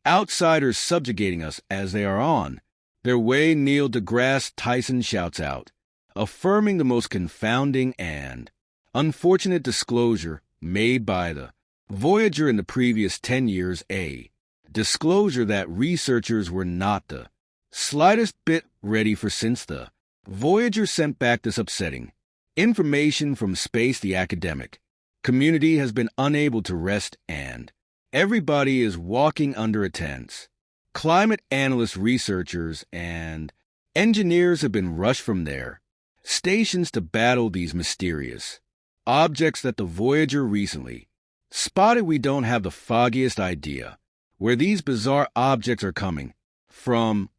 Outsiders subjugating us as they are on their way, Neil deGrasse Tyson shouts out, affirming the most confounding and unfortunate disclosure made by the Voyager in the previous 10 years, a disclosure that researchers were not the slightest bit ready for since the Voyager sent back this upsetting information from space. The academic community has been unable to rest, and everybody is walking under a tense. Climate analysts, researchers, and engineers have been rushed from their stations to battle these mysterious objects that the Voyager recently spotted. We don't have the foggiest idea where these bizarre objects are coming from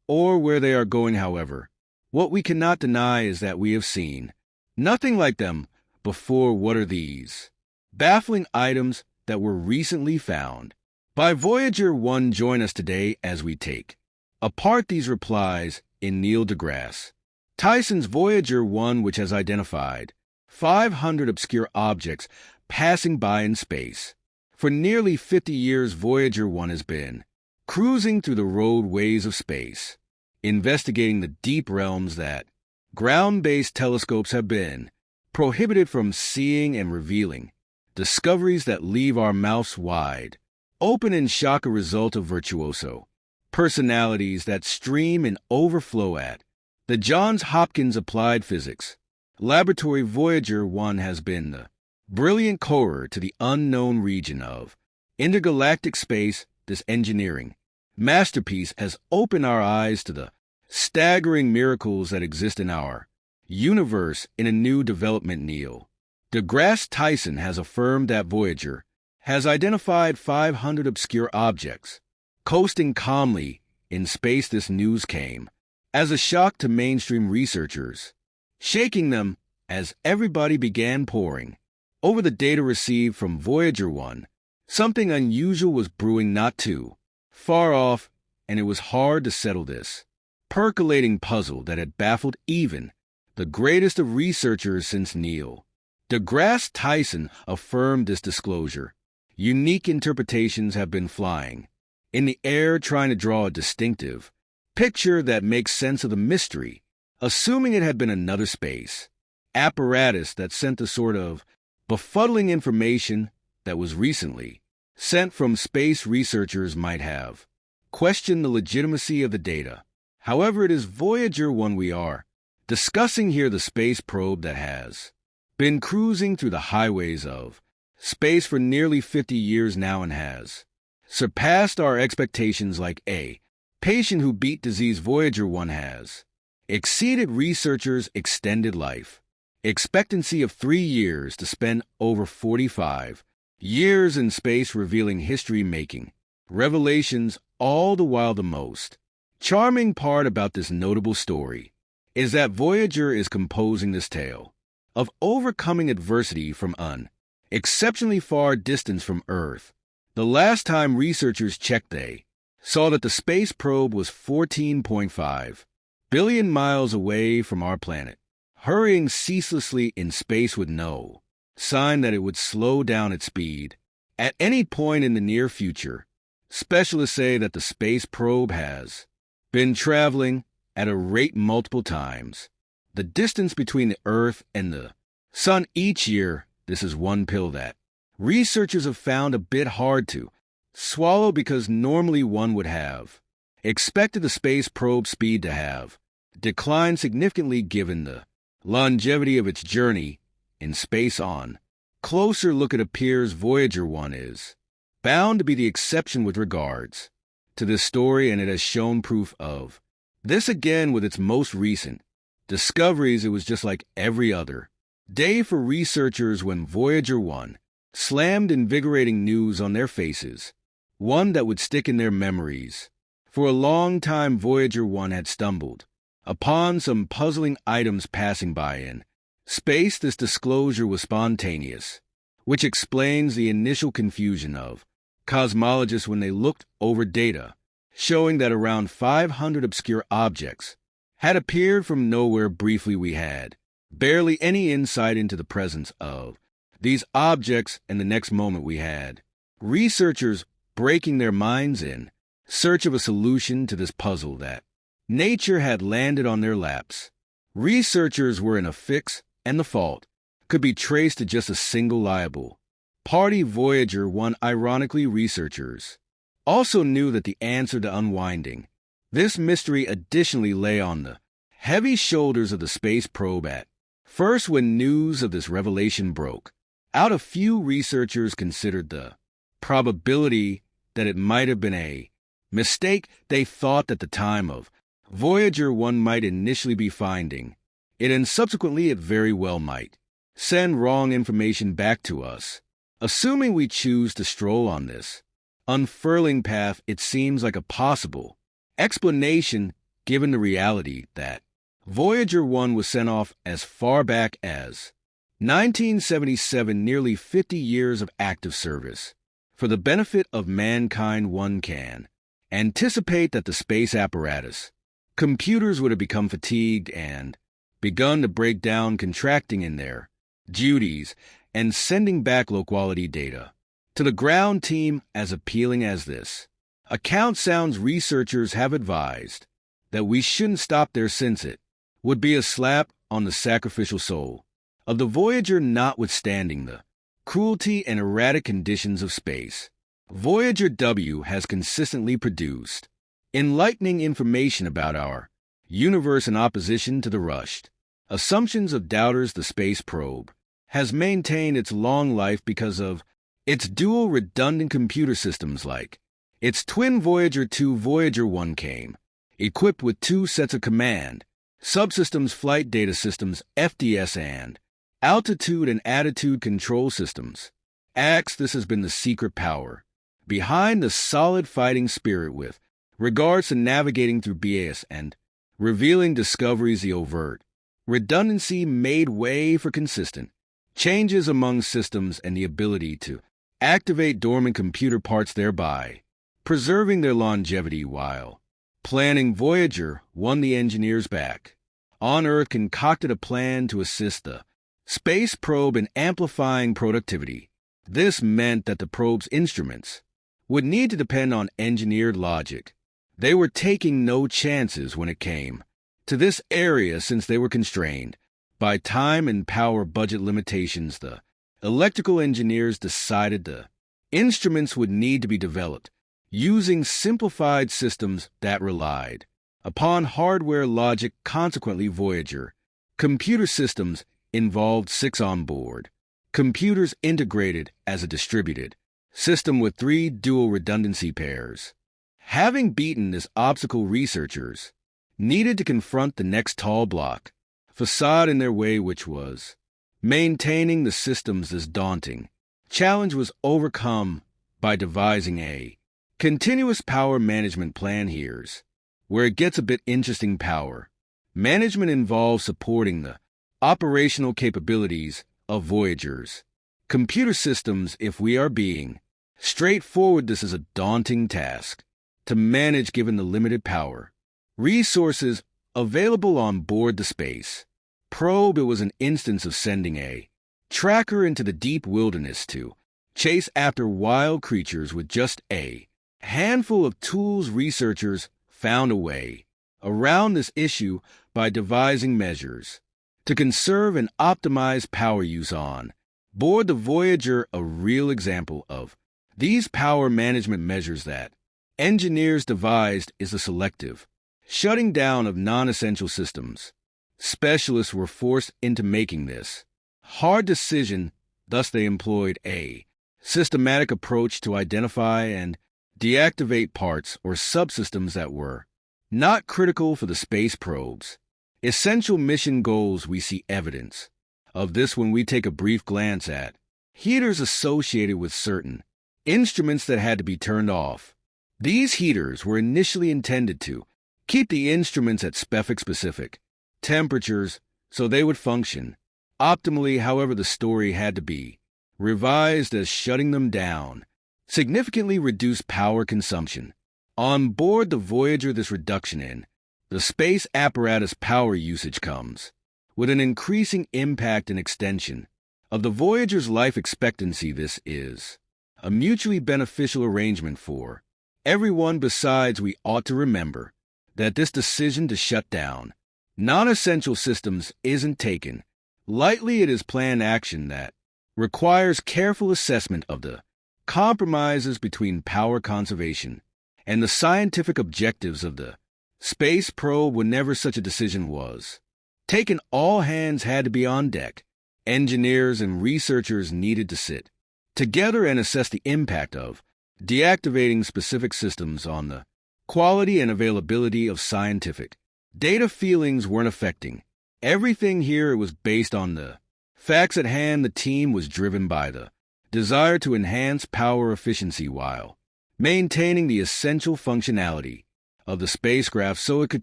or where they are going. However, what we cannot deny is that we have seen nothing like them before. What are these baffling items that were recently found by Voyager 1? Join us today as we take apart these replies in Neil deGrasse Tyson's Voyager 1, which has identified 500 obscure objects passing by in space. For nearly 50 years, Voyager 1 has been cruising through the roadways of space, investigating the deep realms that ground-based telescopes have been prohibited from seeing, and revealing discoveries that leave our mouths wide open in shock, a result of virtuoso personalities that stream and overflow at the Johns Hopkins Applied Physics Laboratory. Voyager 1 has been the brilliant courier to the unknown region of intergalactic space. This engineering masterpiece has opened our eyes to the staggering miracles that exist in our universe in a new development. Neil deGrasse Tyson has affirmed that Voyager has identified 500 obscure objects coasting calmly in space. This news came as a shock to mainstream researchers, shaking them as everybody began poring over the data received from Voyager 1. Something unusual was brewing not too far off, and it was hard to settle this percolating puzzle that had baffled even the greatest of researchers since Neil deGrasse Tyson affirmed this disclosure. Unique interpretations have been flying in the air, trying to draw a distinctive picture that makes sense of the mystery, assuming it had been another space apparatus that sent the sort of befuddling information that was recently sent from space. Researchers might have questioned the legitimacy of the data. However, it is Voyager 1 we are discussing here, the space probe that has been cruising through the highways of space for nearly 50 years now and has surpassed our expectations like a patient who beat disease. Voyager 1 has exceeded researchers' extended life expectancy of 3 years to spend over 45 years in space, revealing history-making revelations. All the while, the most charming part about this notable story is that Voyager is composing this tale of overcoming adversity from an exceptionally far distance from Earth. The last time researchers checked, they saw that the space probe was 14.5 billion miles away from our planet, hurrying ceaselessly in space with no sign that it would slow down its speed at any point in the near future. Specialists say that the space probe has been traveling at a rate multiple times the distance between the Earth and the Sun each year. This is one pill that researchers have found a bit hard to swallow, because normally one would have expected the space probe speed to have declined significantly given the longevity of its journey in space. On closer look, it appears Voyager 1 is bound to be the exception with regards to this story, and it has shown proof of this again with its most recent discoveries. It was just like every other day for researchers when Voyager 1 slammed invigorating news on their faces, one that would stick in their memories. For a long time, Voyager 1 had stumbled upon some puzzling items passing by in space. This disclosure was spontaneous, which explains the initial confusion of cosmologists when they looked over data showing that around 500 obscure objects had appeared from nowhere. Briefly, we had barely any insight into the presence of these objects, and the next moment we had researchers breaking their minds in search of a solution to this puzzle that nature had landed on their laps. Researchers were in a fix, and the fault could be traced to just a single liable party. Voyager 1, ironically, researchers also knew that the answer to unwinding this mystery additionally lay on the heavy shoulders of the space probe. At first, when news of this revelation broke out, a few researchers considered the probability that it might have been a mistake. They thought that the time of Voyager 1 might initially be finding it, and subsequently it very well might send wrong information back to us. Assuming we choose to stroll on this unfurling path, it seems like a possible explanation given the reality that Voyager 1 was sent off as far back as 1977, nearly 50 years of active service. For the benefit of mankind, one can anticipate that the space apparatus computers would have become fatigued and begun to break down, contracting in their duties and sending back low-quality data to the ground team. As appealing as this account sounds, researchers have advised that we shouldn't stop there, since it would be a slap on the sacrificial soul of the Voyager. Notwithstanding the cruelty and erratic conditions of space, Voyager W has consistently produced enlightening information about our universe in opposition to the rushed assumptions of doubters. The space probe has maintained its long life because of its dual redundant computer systems. Like its twin Voyager 2, Voyager 1 came equipped with two sets of command subsystems, flight data systems FDS, and altitude and attitude control systems ACS. This has been the secret power behind the solid fighting spirit with regards to navigating through BAS and revealing discoveries. The overt redundancy made way for consistent changes among systems and the ability to activate dormant computer parts, thereby preserving their longevity. While planning Voyager 1, the engineers back on Earth concocted a plan to assist the space probe in amplifying productivity. This meant that the probe's instruments would need to depend on engineered logic. They were taking no chances when it came to this area, since they were constrained by time and power budget limitations. The electrical engineers decided the instruments would need to be developed using simplified systems that relied upon hardware logic. Consequently, Voyager computer systems involved 6 onboard computers integrated as a distributed system with 3 dual redundancy pairs. Having beaten this obstacle, researchers needed to confront the next tall block facade in their way, which was maintaining the systems. This daunting challenge was overcome by devising a continuous power management plan. Here's where it gets a bit interesting. Power management involves supporting the operational capabilities of Voyager's computer systems. If we are being straightforward, this is a daunting task to manage given the limited power resources available on board the space probe. It was an instance of sending a tracker into the deep wilderness to chase after wild creatures with just a handful of tools. Researchers found a way around this issue by devising measures to conserve and optimize power use on board the Voyager. A real example of these power management measures that engineers devised is the selective shutting down of non-essential systems. Specialists were forced into making this hard decision. Thus, they employed a systematic approach to identify and deactivate parts or subsystems that were not critical for the space probe's essential mission goals. We see evidence of this when we take a brief glance at heaters associated with certain instruments that had to be turned off. These heaters were initially intended to keep the instruments at specific temperatures so they would function optimally. However, the story had to be revised as shutting them down significantly reduced power consumption. On board the Voyager, this reduction in the space apparatus power usage comes with an increasing impact and extension of the Voyager's life expectancy. This is a mutually beneficial arrangement for Everyone besides we ought to remember that this decision to shut down non-essential systems isn't taken lightly. It is planned action that requires careful assessment of the compromises between power conservation and the scientific objectives of the space probe. Whenever such a decision was taken, all hands had to be on deck. Engineers and researchers needed to sit together and assess the impact of deactivating specific systems on the quality and availability of scientific data. Feelings weren't affecting everything here. It was based on the facts at hand. The team was driven by the desire to enhance power efficiency while maintaining the essential functionality of the spacecraft so it could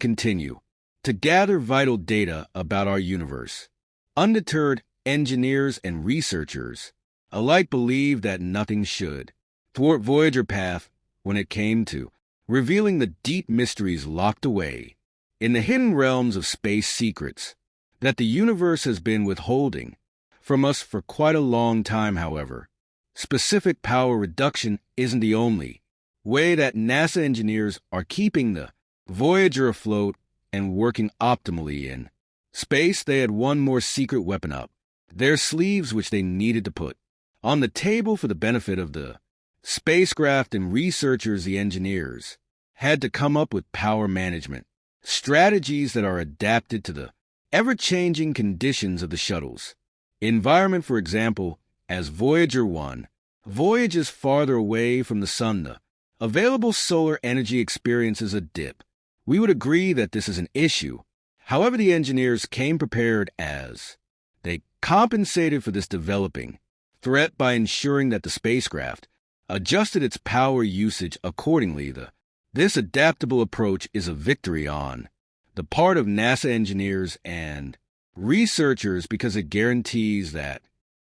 continue to gather vital data about our universe. Undeterred, engineers and researchers alike believed that nothing should thwart Voyager path when it came to revealing the deep mysteries locked away in the hidden realms of space secrets that the universe has been withholding from us for quite a long time. However, specific power reduction isn't the only way that NASA engineers are keeping the Voyager afloat and working optimally in space. They had one more secret weapon up their sleeves which they needed to put on the table for the benefit of the spacecraft and researchers. The engineers had to come up with power management strategies that are adapted to the ever-changing conditions of the shuttle's environment. For example, as Voyager 1 voyages farther away from the sun, the available solar energy experiences a dip. We would agree that this is an issue. However, the engineers came prepared as they compensated for this developing threat by ensuring that the spacecraft adjusted its power usage accordingly. This adaptable approach is a victory on the part of NASA engineers and researchers because it guarantees that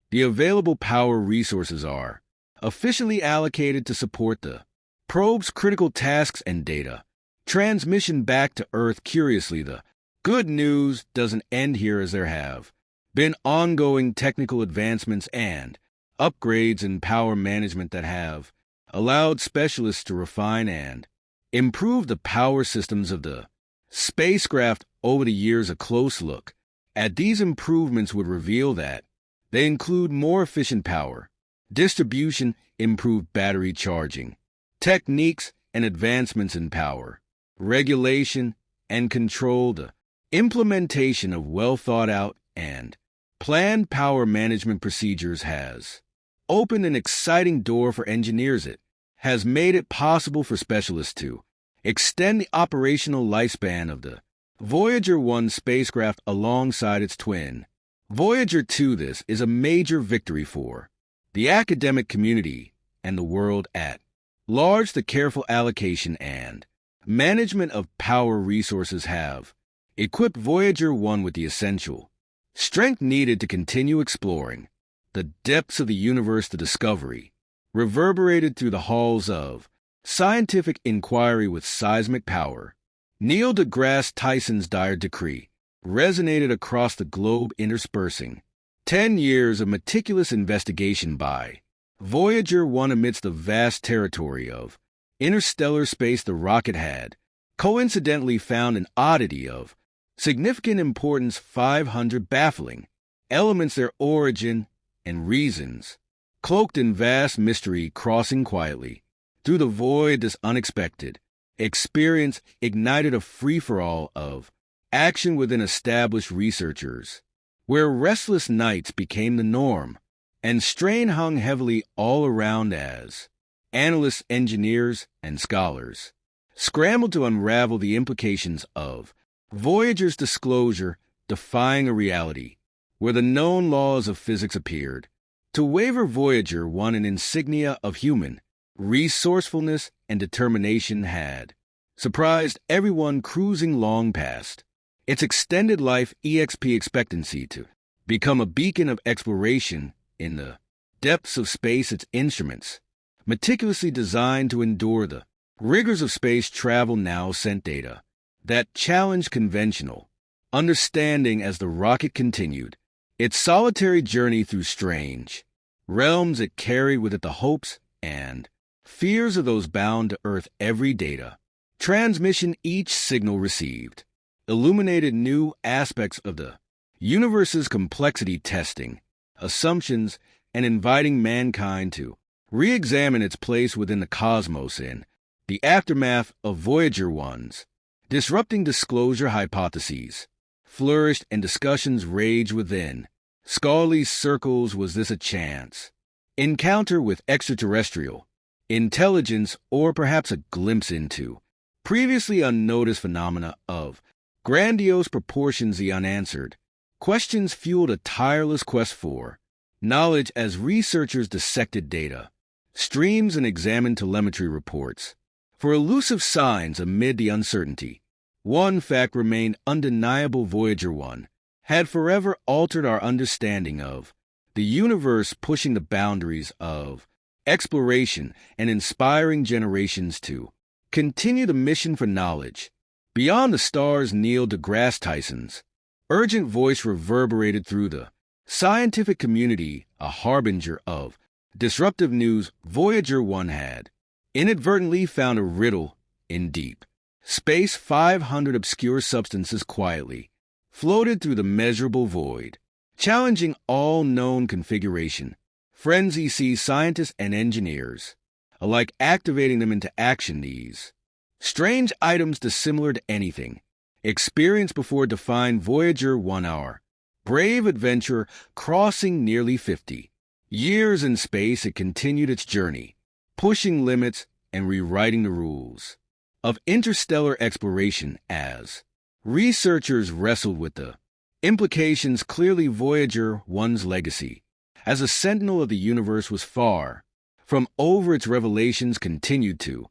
the available power resources are efficiently allocated to support the probe's critical tasks and data transmission back to Earth. Curiously, the good news doesn't end here, as there have been ongoing technical advancements and upgrades in power management that have allowed specialists to refine and improve the power systems of the spacecraft over the years. A close look at these improvements would reveal that they include more efficient power distribution, improved battery charging techniques, and advancements in power regulation and control. The implementation of well-thought-out and planned power management procedures has opened an exciting door for engineers. It has made it possible for specialists to extend the operational lifespan of the Voyager 1 spacecraft alongside its twin, Voyager 2. This is a major victory for the academic community and the world at large. The careful allocation and management of power resources have equipped Voyager 1 with the essential strength needed to continue exploring the depths of the universe. The discovery reverberated through the halls of scientific inquiry with seismic power. Neil deGrasse Tyson's dire decree resonated across the globe, interspersing 10 years of meticulous investigation by Voyager 1 amidst the vast territory of interstellar space. The rocket had coincidentally found an oddity of significant importance: 500 baffling elements, their origin and reasons cloaked in vast mystery. Crossing quietly through the void, this unexpected experience ignited a free-for-all of action within established researchers, where restless nights became the norm and strain hung heavily all around as analysts, engineers, and scholars scrambled to unravel the implications of Voyager's disclosure, defying a reality where the known laws of physics appeared to waver. Voyager 1, an insignia of human resourcefulness and determination, had surprised everyone, cruising long past its extended life EXP expectancy to become a beacon of exploration in the depths of space. Its instruments, meticulously designed to endure the rigors of space travel, now sent data that challenged conventional understanding. As the rocket continued its solitary journey through strange realms, it carried with it the hopes and fears of those bound to Earth every data, transmission each signal received, illuminated new aspects of the universe's complexity, testing assumptions and inviting mankind to re-examine its place within the cosmos in the aftermath of Voyager 1's disrupting disclosure hypotheses flourished and discussions raged within scholarly circles. Was this a chance encounter with extraterrestrial intelligence, or perhaps a glimpse into previously unnoticed phenomena of grandiose proportions? The unanswered questions fueled a tireless quest for knowledge as researchers dissected data, streams, and examined telemetry reports for elusive signs amid the uncertainty. One fact remained undeniable: Voyager 1 had forever altered our understanding of the universe, pushing the boundaries of exploration and inspiring generations to continue the mission for knowledge. Beyond the stars, Neil deGrasse Tyson's urgent voice reverberated through the scientific community, a harbinger of disruptive news. Voyager 1 had inadvertently found a riddle in deep space. 500 obscure substances quietly floated through the measurable void, challenging all known configuration. Frenzy sees scientists and engineers alike activating them into action. These strange items, dissimilar to anything experienced before, defined Voyager 1, our brave adventure. Crossing nearly 50 years in space, it continued its journey, pushing limits and rewriting the rules of interstellar exploration as researchers wrestled with the implications. Clearly, Voyager 1's legacy as a sentinel of the universe was far from over. Its revelations continued to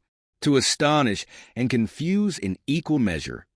astonish and confuse in equal measure.